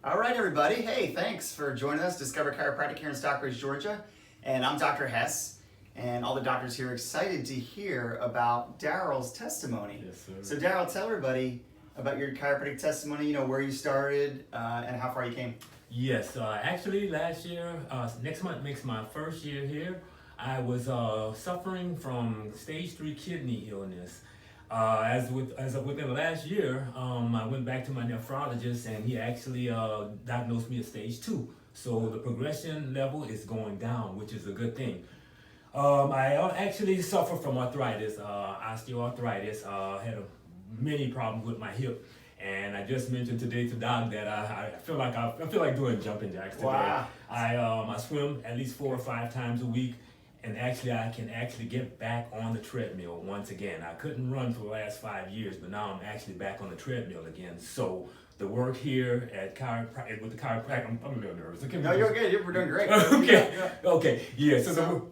All right, everybody. Hey, thanks for joining us. Discover Chiropractic here in Stockbridge, Georgia. And I'm Dr. Hess. And all the doctors here are excited to hear about Daryl's testimony. Yes, sir. So, Daryl, tell everybody about your chiropractic testimony, you know, where you started and how far you came. Yes, actually last year, next month makes my first year here. I was suffering from stage 3 kidney illness. Within the last year, I went back to my nephrologist and he actually diagnosed me as stage 2. So the progression level is going down, which is a good thing. I actually suffer from arthritis, osteoarthritis. Had many problems with my hip, and I just mentioned today to Doc that I feel like doing jumping jacks today. Wow. I swim at least 4 or 5 times a week, and actually I can get back on the treadmill once again. I couldn't run for the last 5 years, but now I'm actually back on the treadmill again. So the work here at with the chiropractic, I'm a little nervous. Okay, No, you're good. We're doing great. Okay. Yeah. Okay. Yeah. So,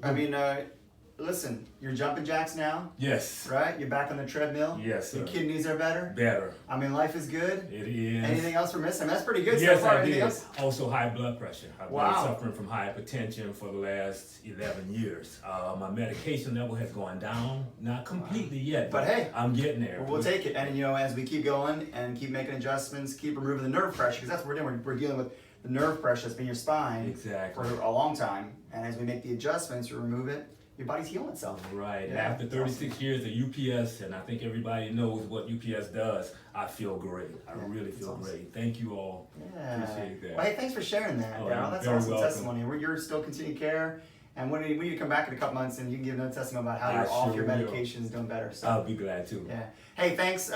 listen, you're jumping jacks now, Yes. right? You're back on the treadmill. Yes, sir. Your kidneys are better. Better. I mean, life is good. It is. Anything else we're missing? That's pretty good Yes, so far. I Anything did. else? Also, high blood pressure. I've Wow. been suffering from hypertension for the last 11 years. My medication level has gone down, not completely yet, But hey, I'm getting there. we'll take it. And, you know, as we keep going and keep making adjustments, keep removing the nerve pressure, because that's what we're doing. We're dealing with the nerve pressure that's been in your spine Exactly. for a long time. And as we make the adjustments, you remove it, your body's healing itself. Right. And Yeah, after 36 years of UPS, and I think everybody knows what UPS does, I feel great. I really feel awesome. great. Thank you all. Yeah. Appreciate that. Well, hey, thanks for sharing that, Oh, Daryl. you're That's very awesome welcome. testimony. You're still continuing care. And when you come back in a couple months and you can give another testimony about how I you're off sure your will. medications doing better. So, I'll be glad to. yeah. Hey, thanks.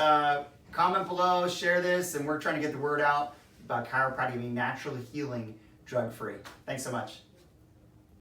Comment below, share this, and we're trying to get the word out about chiropractic being naturally healing, drug-free. Thanks so much.